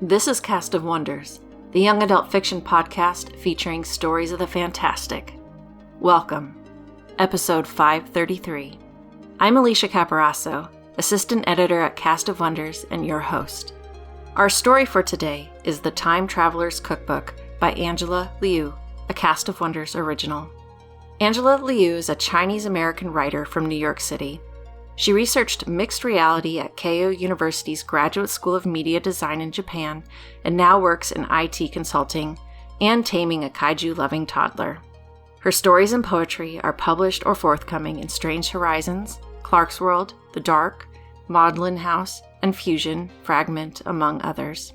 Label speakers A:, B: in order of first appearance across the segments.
A: This is Cast of Wonders, the young adult fiction podcast featuring stories of the fantastic. Welcome, episode 533. I'm Alicia Caparasso, assistant editor at Cast of Wonders and your host. Our story for today is The Time Traveler's Cookbook by Angela Liu, a Cast of Wonders original. Angela Liu is a Chinese-American writer from New York City. She researched mixed reality at Keio University's Graduate School of Media Design in Japan and now works in IT consulting and taming a kaiju-loving toddler. Her stories and poetry are published or forthcoming in Strange Horizons, Clarkesworld, The Dark, Maudlin House, and Fusion, Fragment, among others.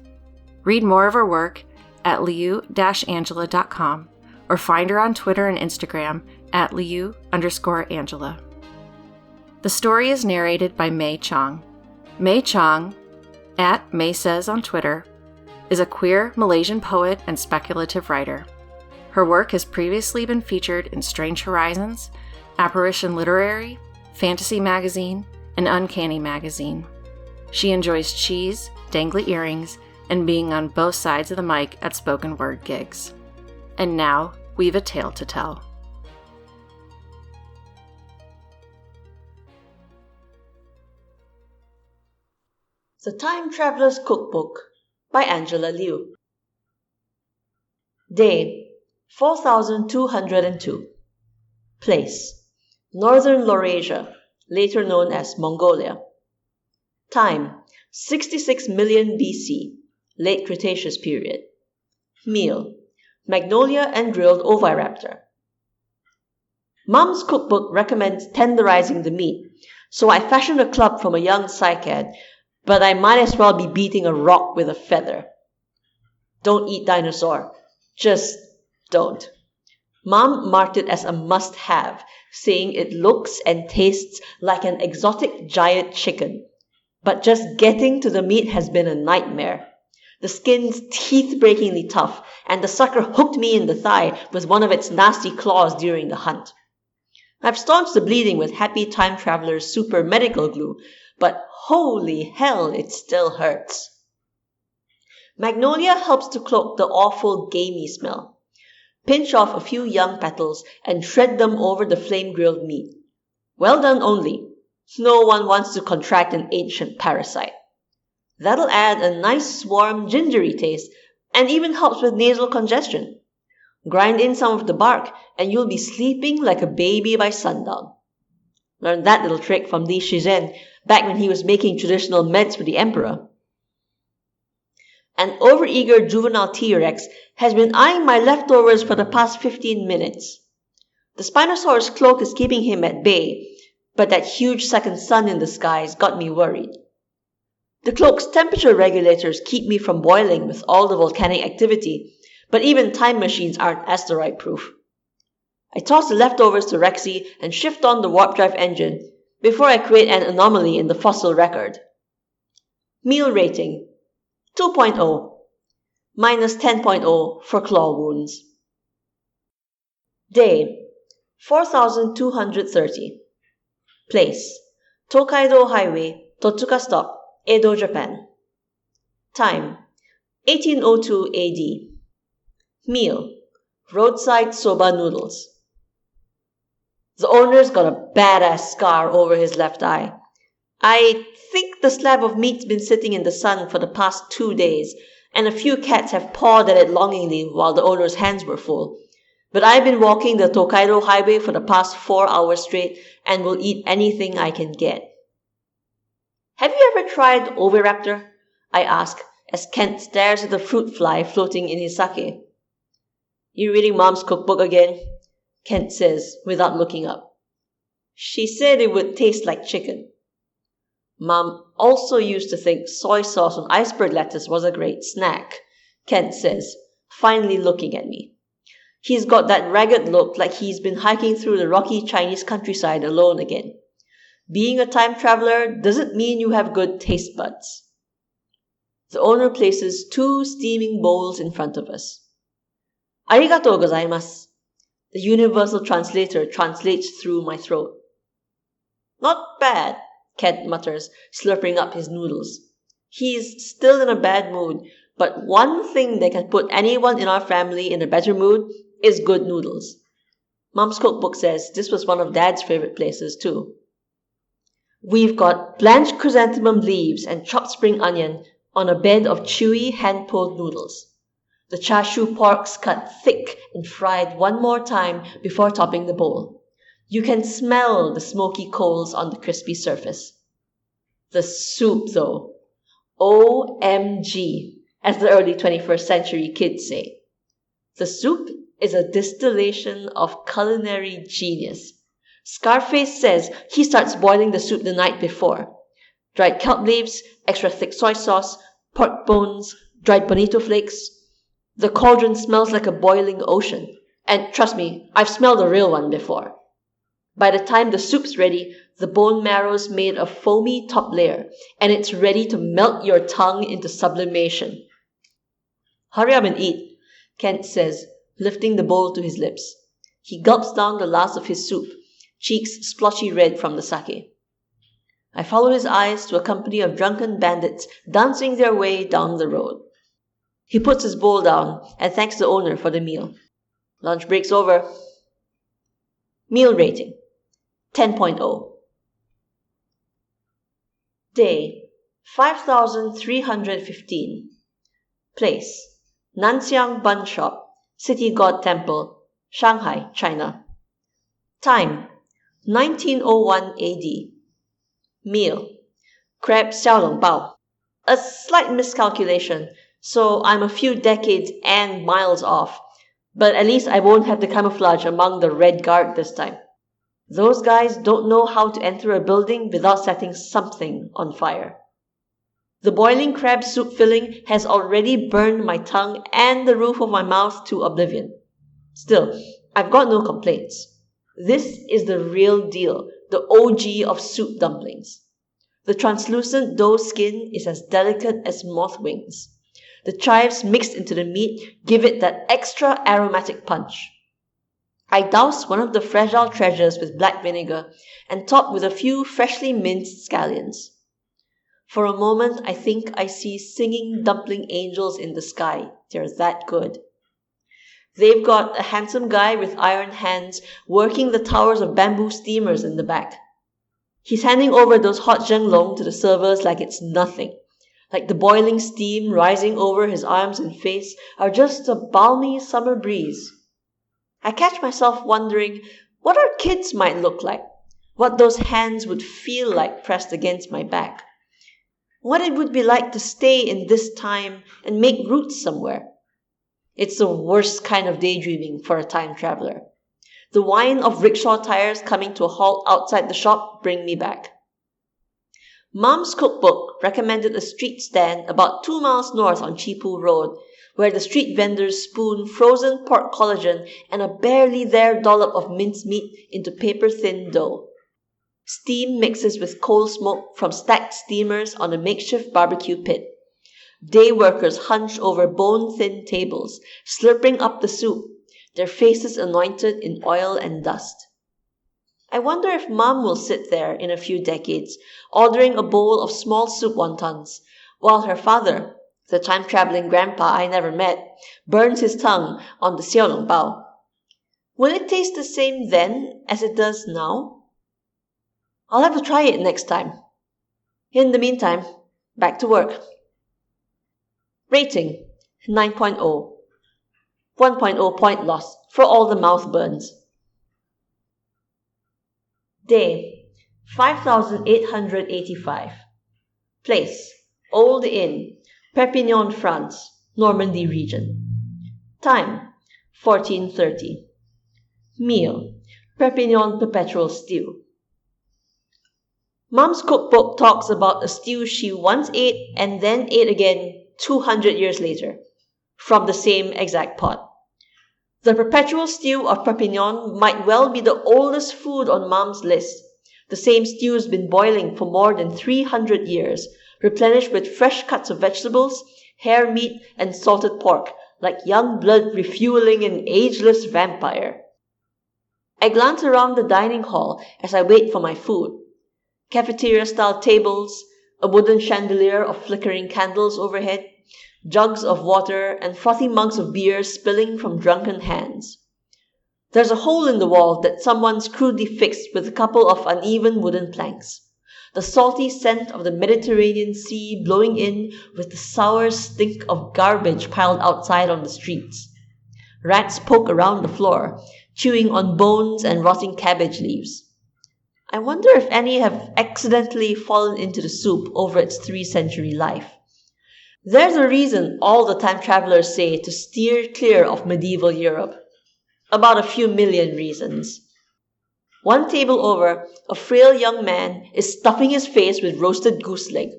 A: Read more of her work at liu-angela.com or find her on Twitter and Instagram at liu_Angela. The story is narrated by Mei Chong. Mei Chong, at Mei Says on Twitter, is a queer Malaysian poet and speculative writer. Her work has previously been featured in Strange Horizons, Apparition Literary, Fantasy Magazine, and Uncanny Magazine. She enjoys cheese, dangly earrings, and being on both sides of the mic at spoken word gigs. And now, we've a tale to tell.
B: The Time Traveler's Cookbook by Angela Liu. Day 4202. Place: Northern Laurasia, later known as Mongolia. Time: 66 million BC, late Cretaceous period. Meal: magnolia and grilled oviraptor. Mom's cookbook recommends tenderizing the meat, so I fashioned a club from a young cycad, but I might as well be beating a rock with a feather. Don't eat dinosaur. Just don't. Mom marked it as a must-have, saying it looks and tastes like an exotic giant chicken. But just getting to the meat has been a nightmare. The skin's teeth-breakingly tough, and the sucker hooked me in the thigh with one of its nasty claws during the hunt. I've staunched the bleeding with Happy Time Traveler's super medical glue, but holy hell, it still hurts. Magnolia helps to cloak the awful gamey smell. Pinch off a few young petals and shred them over the flame-grilled meat. Well done only. No one wants to contract an ancient parasite. That'll add a nice warm gingery taste and even helps with nasal congestion. Grind in some of the bark and you'll be sleeping like a baby by sundown. Learned that little trick from Li Shizhen back when he was making traditional meds for the emperor. An overeager juvenile T-Rex has been eyeing my leftovers for the past 15 minutes. The Spinosaurus cloak is keeping him at bay, but that huge second sun in the skies got me worried. The cloak's temperature regulators keep me from boiling with all the volcanic activity, but even time machines aren't asteroid-proof. I toss the leftovers to Rexy and shift on the warp drive engine before I create an anomaly in the fossil record. Meal rating: 2.0, minus 10.0 for claw wounds. Day 4230. Place: Tokaido Highway, Totsuka Stop, Edo, Japan. Time: 1802 AD. Meal: roadside soba noodles. The owner's got a badass scar over his left eye. I think the slab of meat's been sitting in the sun for the past 2 days, and a few cats have pawed at it longingly while the owner's hands were full. But I've been walking the Tokaido Highway for the past 4 hours straight and will eat anything I can get. Have you ever tried oviraptor? I ask as Kent stares at the fruit fly floating in his sake. You reading Mom's cookbook again? Kent says without looking up. She said it would taste like chicken. Mom also used to think soy sauce on iceberg lettuce was a great snack, Kent says, finally looking at me. He's got that ragged look like he's been hiking through the rocky Chinese countryside alone again. Being a time traveler doesn't mean you have good taste buds. The owner places 2 steaming bowls in front of us. Arigatou gozaimasu. The universal translator translates through my throat. Not bad, Kent mutters, slurping up his noodles. He's still in a bad mood, But one thing that can put anyone in our family in a better mood is good noodles. Mom's cookbook says this was one of Dad's favorite places too. We've got blanched chrysanthemum leaves and chopped spring onion on a bed of chewy hand-pulled noodles. The chashu pork's cut thick and fried one more time before topping the bowl. You can smell the smoky coals on the crispy surface. The soup, though. OMG, as the early 21st century kids say. The soup is a distillation of culinary genius. Scarface says he starts boiling the soup the night before. Dried kelp leaves, extra thick soy sauce, pork bones, dried bonito flakes. The cauldron smells like a boiling ocean. And trust me, I've smelled a real one before. By the time the soup's ready, the bone marrow's made a foamy top layer, and it's ready to melt your tongue into sublimation. Hurry up and eat, Kent says, lifting the bowl to his lips. He gulps down the last of his soup, cheeks splotchy red from the sake. I follow his eyes to a company of drunken bandits dancing their way down the road. He puts his bowl down and thanks the owner for the meal. Lunch break's over. Meal rating 10.0. Day 5315. Place Nanxiang Bun Shop, City God Temple, Shanghai, China. Time 1901 AD. Meal crab xiaolong bao. A slight miscalculation, so I'm a few decades and miles off, but at least I won't have to camouflage among the Red Guard this time. Those guys don't know how to enter a building without setting something on fire. The boiling crab soup filling has already burned my tongue and the roof of my mouth to oblivion. Still, I've got no complaints. This is the real deal, the OG of soup dumplings. The translucent dough skin is as delicate as moth wings. The chives mixed into the meat give it that extra aromatic punch. I douse one of the fragile treasures with black vinegar and top with a few freshly minced scallions. For a moment, I think I see singing dumpling angels in the sky. They're that good. They've got a handsome guy with iron hands working the towers of bamboo steamers in the back. He's handing over those hot zhenglong to the servers like it's nothing. Like the boiling steam rising over his arms and face are just a balmy summer breeze. I catch myself wondering what our kids might look like, what those hands would feel like pressed against my back, what it would be like to stay in this time and make roots somewhere. It's the worst kind of daydreaming for a time traveler. The whine of rickshaw tires coming to a halt outside the shop bring me back. Mom's cookbook recommended a street stand about 2 miles north on Chipu Road, where the street vendors spoon frozen pork collagen and a barely there dollop of mincemeat into paper-thin dough. Steam mixes with coal smoke from stacked steamers on a makeshift barbecue pit. Day workers hunch over bone-thin tables, slurping up the soup, their faces anointed in oil and dust. I wonder if Mom will sit there in a few decades, ordering a bowl of small soup wontons, while her father, the time-traveling grandpa I never met, burns his tongue on the xiaolong bao. Will it taste the same then as it does now? I'll have to try it next time. In the meantime, back to work. Rating 9.0. 1.0 point loss for all the mouth burns. Day 5885. Place Old Inn, Perpignan, France, Normandy region. Time 14:30. Meal Perpignan perpetual stew. Mom's cookbook talks about a stew she once ate and then ate again 200 years later, from the same exact pot. The perpetual stew of Perpignan might well be the oldest food on Mom's list. The same stew's been boiling for more than 300 years, replenished with fresh cuts of vegetables, hare meat, and salted pork, like young blood refueling an ageless vampire. I glance around the dining hall as I wait for my food. Cafeteria-style tables, a wooden chandelier of flickering candles overhead, jugs of water and frothy mugs of beer spilling from drunken hands. There's a hole in the wall that someone's crudely fixed with a couple of uneven wooden planks. The salty scent of the Mediterranean Sea blowing in with the sour stink of garbage piled outside on the streets. Rats poke around the floor, chewing on bones and rotting cabbage leaves. I wonder if any have accidentally fallen into the soup over its 3-century life. There's a reason all the time travelers say to steer clear of medieval Europe. About a few million reasons. One table over, a frail young man is stuffing his face with roasted goose leg,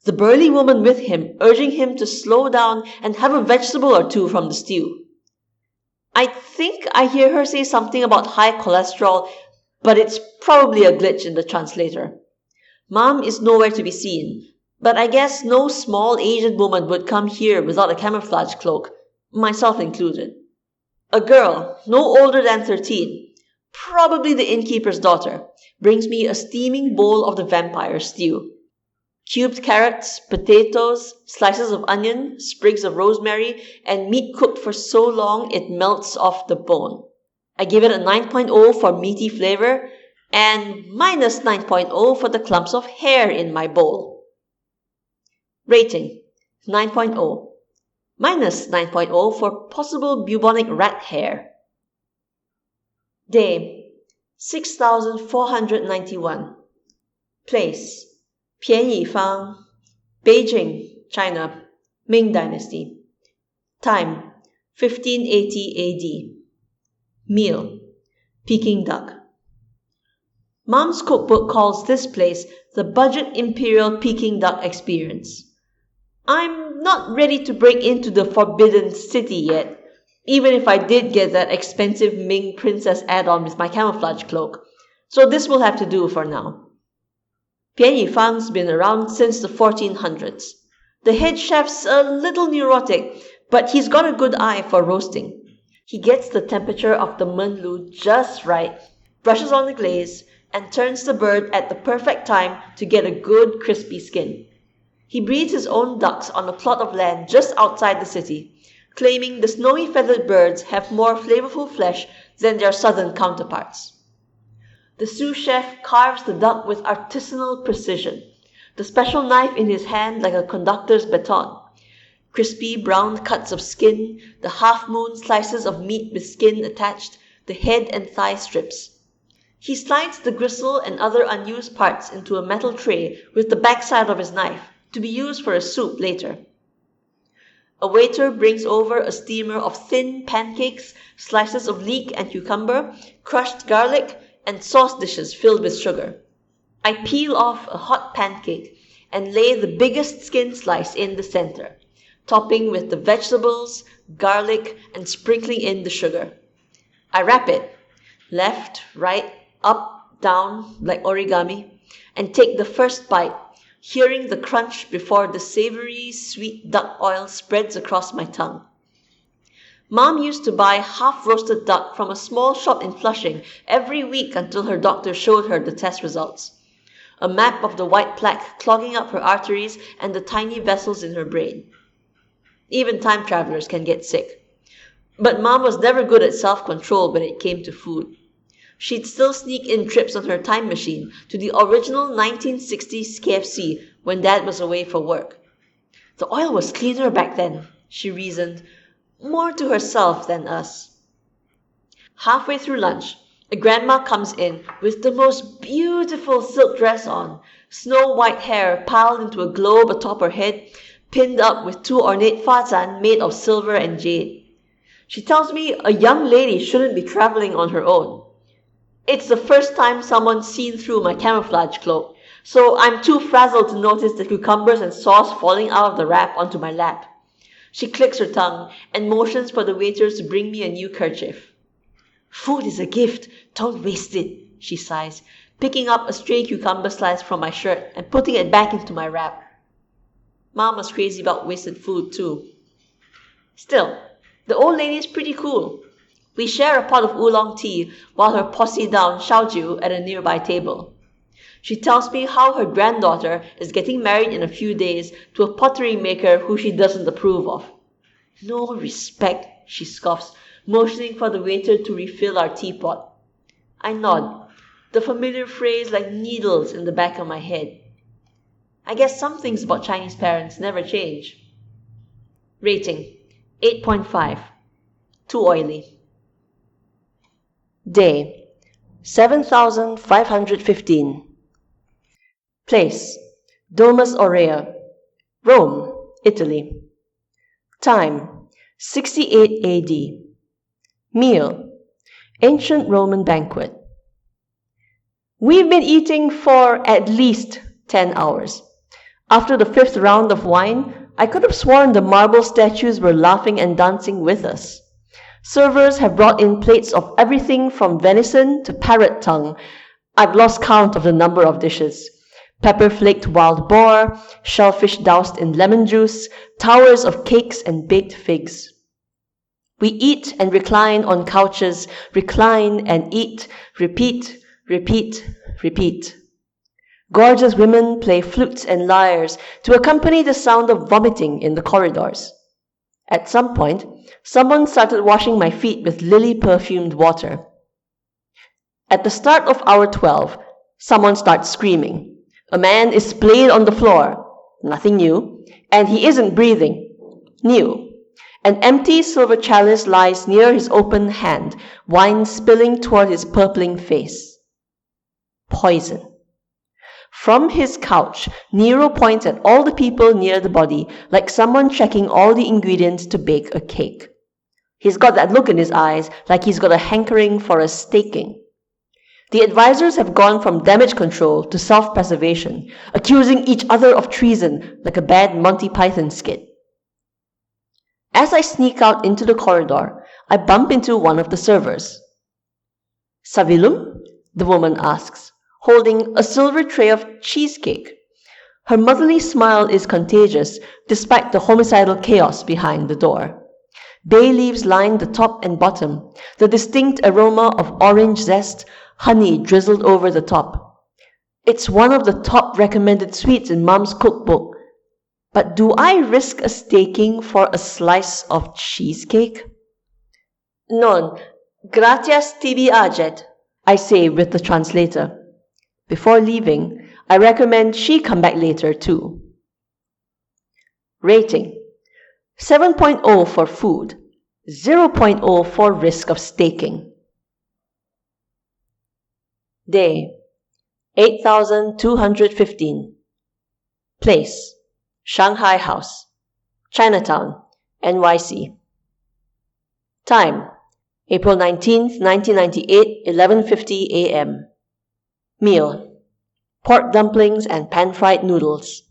B: the burly woman with him urging him to slow down and have a vegetable or two from the stew. I think I hear her say something about high cholesterol, but it's probably a glitch in the translator. Mom is nowhere to be seen, but I guess no small Asian woman would come here without a camouflage cloak, myself included. A girl, no older than 13, probably the innkeeper's daughter, brings me a steaming bowl of the vampire stew. Cubed carrots, potatoes, slices of onion, sprigs of rosemary, and meat cooked for so long it melts off the bone. I give it a 9.0 for meaty flavor and minus 9.0 for the clumps of hair in my bowl. Rating 9.0. Minus 9.0 for possible bubonic rat hair. Day 6491. Place 便宜坊 Beijing, China, Ming Dynasty. Time 1580 AD. Meal Peking duck. Mom's cookbook calls this place the Budget Imperial Peking duck experience. I'm not ready to break into the Forbidden City yet, even if I did get that expensive Ming Princess add-on with my camouflage cloak, so this will have to do for now. Pian Yifang's been around since the 1400s. The head chef's a little neurotic, but he's got a good eye for roasting. He gets the temperature of the menlu just right, brushes on the glaze, and turns the bird at the perfect time to get a good crispy skin. He breeds his own ducks on a plot of land just outside the city, claiming the snowy feathered birds have more flavorful flesh than their southern counterparts. The sous chef carves the duck with artisanal precision, the special knife in his hand like a conductor's baton. Crispy brown cuts of skin, the half-moon slices of meat with skin attached, the head and thigh strips. He slides the gristle and other unused parts into a metal tray with the backside of his knife, to be used for a soup later. A waiter brings over a steamer of thin pancakes, slices of leek and cucumber, crushed garlic, and sauce dishes filled with sugar. I peel off a hot pancake and lay the biggest skin slice in the center, topping with the vegetables, garlic, and sprinkling in the sugar. I wrap it, left, right, up, down, like origami, and take the first bite, hearing the crunch before the savory, sweet duck oil spreads across my tongue. Mom used to buy half-roasted duck from a small shop in Flushing every week until her doctor showed her the test results. A map of the white plaque clogging up her arteries and the tiny vessels in her brain. Even time travelers can get sick. But Mom was never good at self-control when it came to food. She'd still sneak in trips on her time machine to the original 1960s KFC when Dad was away for work. The oil was cleaner back then, she reasoned, more to herself than us. Halfway through lunch, a grandma comes in with the most beautiful silk dress on, snow-white hair piled into a globe atop her head, pinned up with 2 ornate fazan made of silver and jade. She tells me a young lady shouldn't be traveling on her own. It's the first time someone's seen through my camouflage cloak, so I'm too frazzled to notice the cucumbers and sauce falling out of the wrap onto my lap. She clicks her tongue and motions for the waiters to bring me a new kerchief. Food is a gift, don't waste it, she sighs, picking up a stray cucumber slice from my shirt and putting it back into my wrap. Mom was crazy about wasted food too. Still, the old lady's pretty cool. We share a pot of oolong tea while her posse down xiaojiu at a nearby table. She tells me how her granddaughter is getting married in a few days to a pottery maker who she doesn't approve of. No respect, she scoffs, motioning for the waiter to refill our teapot. I nod, the familiar phrase like needles in the back of my head. I guess some things about Chinese parents never change. Rating, 8.5. Too oily. Day, 7,515. Place, Domus Aurea, Rome, Italy. Time, 68 AD. Meal, ancient Roman banquet. We've been eating for at least 10 hours. After the 5th round of wine, I could have sworn the marble statues were laughing and dancing with us. Servers have brought in plates of everything from venison to parrot tongue. I've lost count of the number of dishes. Pepper-flaked wild boar, shellfish doused in lemon juice, towers of cakes and baked figs. We eat and recline on couches, recline and eat, repeat, repeat, repeat. Gorgeous women play flutes and lyres to accompany the sound of vomiting in the corridors. At some point, someone started washing my feet with lily-perfumed water. At the start of hour 12, someone starts screaming. A man is splayed on the floor. Nothing new. And he isn't breathing. New. An empty silver chalice lies near his open hand, wine spilling toward his purpling face. Poison. From his couch, Nero points at all the people near the body, like someone checking all the ingredients to bake a cake. He's got that look in his eyes, like he's got a hankering for a staking. The advisors have gone from damage control to self-preservation, accusing each other of treason like a bad Monty Python skit. As I sneak out into the corridor, I bump into one of the servers. "Savilum?" the woman asks, holding a silver tray of cheesecake. Her motherly smile is contagious, despite the homicidal chaos behind the door. Bay leaves line the top and bottom, the distinct aroma of orange zest, honey drizzled over the top. It's one of the top recommended sweets in Mom's cookbook. But do I risk a staking for a slice of cheesecake? "Non, gratias tibi aget," I say with the translator. Before leaving, I recommend she come back later too. Rating, 7.0 for food, 0.0 for risk of staking. Day, 8,215. Place, Shanghai House, Chinatown, NYC. Time, April 19th, 1998, 11:50 a.m. Meal, pork dumplings and pan-fried noodles.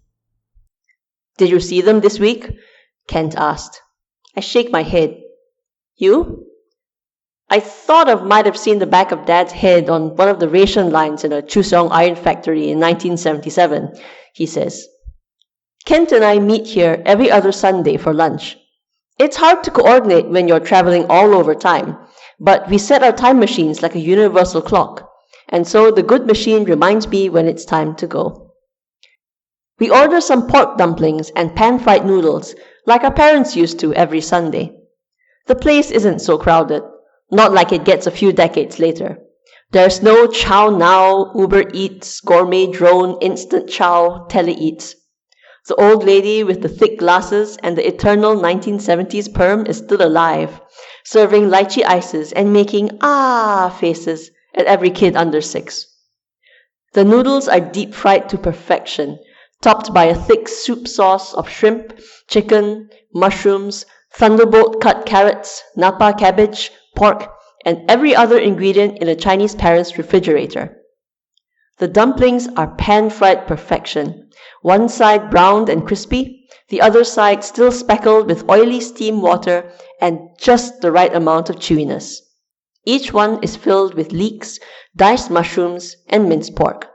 B: "Did you see them this week?" Kent asked. I shake my head. "You?" "I thought I might have seen the back of Dad's head on one of the ration lines in a Chuseong iron factory in 1977, he says. Kent and I meet here every other Sunday for lunch. It's hard to coordinate when you're traveling all over time, but we set our time machines like a universal clock, and so the good machine reminds me when it's time to go. We order some pork dumplings and pan-fried noodles, like our parents used to every Sunday. The place isn't so crowded, not like it gets a few decades later. There's no Chow Now, Uber Eats, Gourmet Drone, Instant Chow, Tele Eats. The old lady with the thick glasses and the eternal 1970s perm is still alive, serving lychee ices and making ah faces at every kid under 6. The noodles are deep fried to perfection, topped by a thick soup sauce of shrimp, chicken, mushrooms, thunderbolt cut carrots, napa cabbage, pork, and every other ingredient in a Chinese parent's refrigerator. The dumplings are pan-fried perfection, one side browned and crispy, the other side still speckled with oily steam water and just the right amount of chewiness. Each one is filled with leeks, diced mushrooms, and minced pork.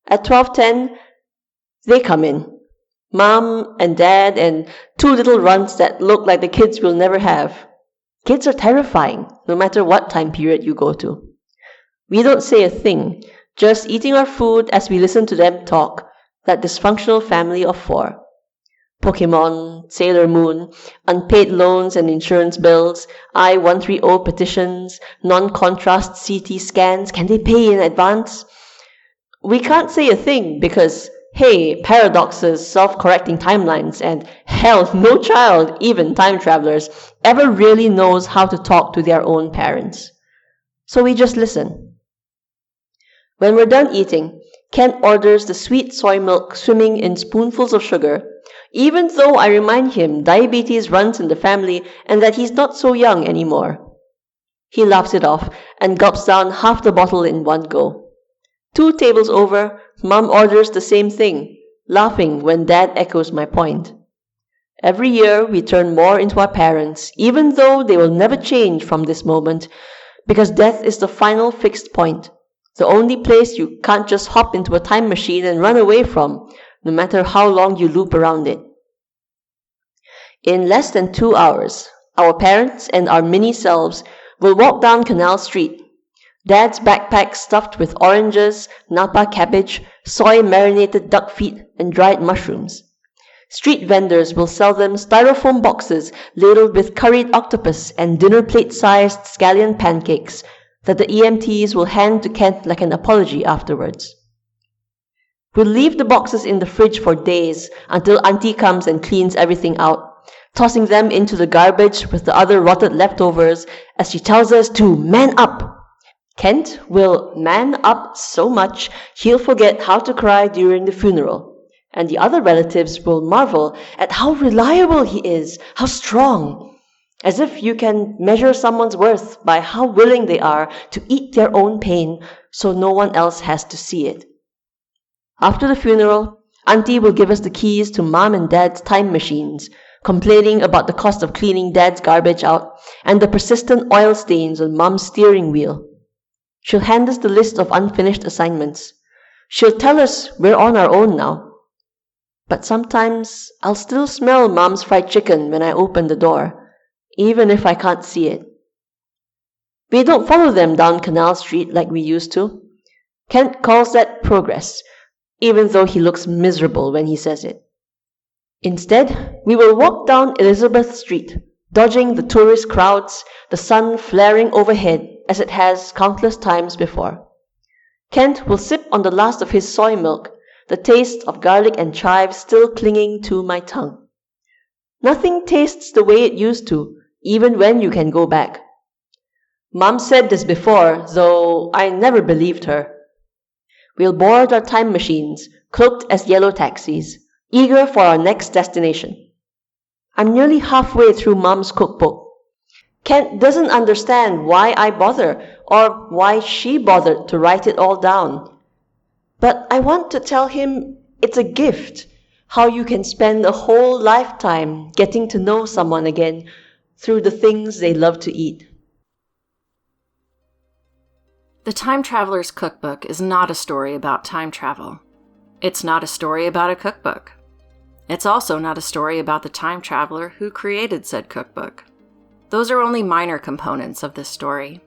B: At 12:10, they come in. Mom and Dad and 2 little runts that look like the kids we'll never have. Kids are terrifying, no matter what time period you go to. We don't say a thing, just eating our food as we listen to them talk, that dysfunctional family of four. Pokemon, Sailor Moon, unpaid loans and insurance bills, I-130 petitions, non-contrast CT scans, can they pay in advance? We can't say a thing because, hey, paradoxes, self-correcting timelines, and hell, no child, even time travelers, ever really knows how to talk to their own parents. So we just listen. When we're done eating, Kent orders the sweet soy milk swimming in spoonfuls of sugar, even though I remind him diabetes runs in the family and that he's not so young anymore. He laughs it off and gulps down half the bottle in one go. 2 tables over, Mom orders the same thing, laughing when Dad echoes my point. Every year we turn more into our parents, even though they will never change from this moment, because death is the final fixed point, the only place you can't just hop into a time machine and run away from, no matter how long you loop around it. In less than 2 hours, our parents and our mini selves will walk down Canal Street, Dad's backpack stuffed with oranges, napa cabbage, soy-marinated duck feet, and dried mushrooms. Street vendors will sell them styrofoam boxes ladled with curried octopus and dinner plate-sized scallion pancakes that the EMTs will hand to Kent like an apology afterwards. We'll leave the boxes in the fridge for days until Auntie comes and cleans everything out, tossing them into the garbage with the other rotted leftovers as she tells us to man up. Kent will man up so much he'll forget how to cry during the funeral, and the other relatives will marvel at how reliable he is, how strong, as if you can measure someone's worth by how willing they are to eat their own pain so no one else has to see it. After the funeral, Auntie will give us the keys to Mom and Dad's time machines, complaining about the cost of cleaning Dad's garbage out and the persistent oil stains on Mom's steering wheel. She'll hand us the list of unfinished assignments. She'll tell us we're on our own now. But sometimes I'll still smell Mom's fried chicken when I open the door, even if I can't see it. We don't follow them down Canal Street like we used to. Kent calls that progress, even though he looks miserable when he says it. Instead, we will walk down Elizabeth Street, dodging the tourist crowds, the sun flaring overhead as it has countless times before. Kent will sip on the last of his soy milk, the taste of garlic and chive still clinging to my tongue. Nothing tastes the way it used to, even when you can go back. Mom said this before, though I never believed her. We'll board our time machines, cloaked as yellow taxis, eager for our next destination. I'm nearly halfway through Mom's cookbook. Kent doesn't understand why I bother or why she bothered to write it all down. But I want to tell him it's a gift, how you can spend a whole lifetime getting to know someone again through the things they love to eat.
A: The Time Traveler's Cookbook is not a story about time travel. It's not a story about a cookbook. It's also not a story about the time traveler who created said cookbook. Those are only minor components of this story.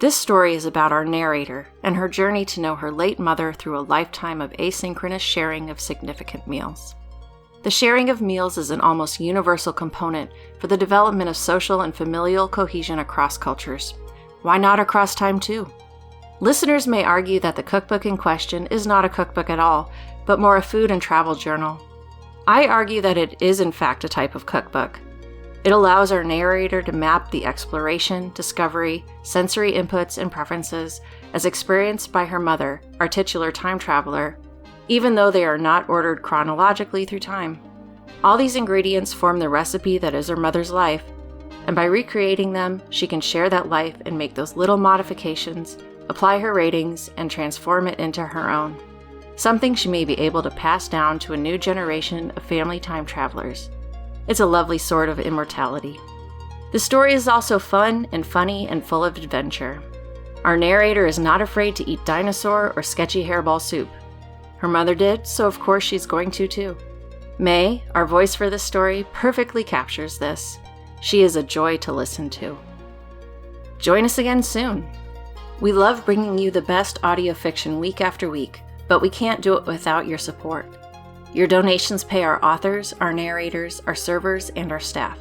A: This story is about our narrator and her journey to know her late mother through a lifetime of asynchronous sharing of significant meals. The sharing of meals is an almost universal component for the development of social and familial cohesion across cultures. Why not across time too? Listeners may argue that the cookbook in question is not a cookbook at all, but more a food and travel journal. I argue that it is in fact a type of cookbook. It allows our narrator to map the exploration, discovery, sensory inputs, and preferences as experienced by her mother, our titular time traveler, even though they are not ordered chronologically through time. All these ingredients form the recipe that is her mother's life, and by recreating them, she can share that life and make those little modifications, apply her ratings, and transform it into her own. Something she may be able to pass down to a new generation of family time travelers. It's a lovely sort of immortality. The story is also fun and funny and full of adventure. Our narrator is not afraid to eat dinosaur or sketchy hairball soup. Her mother did, so of course she's going to too. May, our voice for this story, perfectly captures this. She is a joy to listen to. Join us again soon. We love bringing you the best audio fiction week after week, but we can't do it without your support. Your donations pay our authors, our narrators, our servers, and our staff.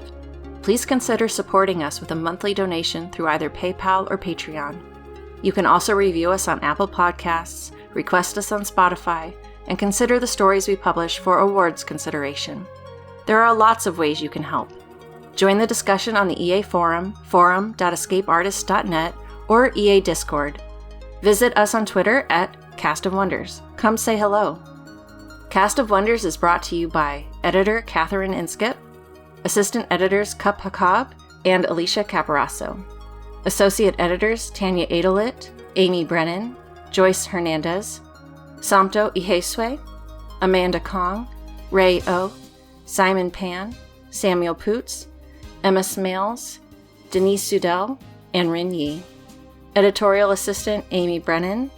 A: Please consider supporting us with a monthly donation through either PayPal or Patreon. You can also review us on Apple Podcasts, request us on Spotify, and consider the stories we publish for awards consideration. There are lots of ways you can help. Join the discussion on the EA Forum, forum.escapeartist.net, or EA Discord. Visit us on Twitter at Cast of Wonders. Come say hello. Cast of Wonders is brought to you by editor Catherine Inskip, assistant editors Cup Hakab and Alicia Caparasso, associate editors Tanya Adelit, Amy Brennan, Joyce Hernandez, Samto Iheswe, Amanda Kong, Ray O, Simon Pan, Samuel Poots, Emma Smales, Denise Sudell, and Rin Yi. Editorial assistant Amy Brennan,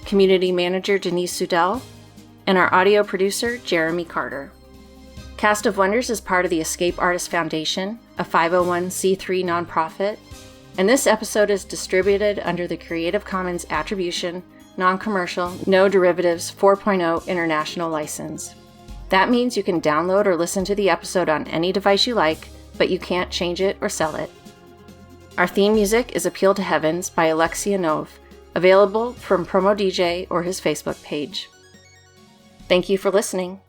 A: community manager Denise Sudell, and our audio producer Jeremy Carter. Cast of Wonders is part of the Escape Artist Foundation, a 501c3 nonprofit, and this episode is distributed under the Creative Commons Attribution, Non-Commercial, No Derivatives 4.0 International License. That means you can download or listen to the episode on any device you like, but you can't change it or sell it. Our theme music is Appeal to Heavens by Alexia Nove, available from Promo DJ or his Facebook page. Thank you for listening.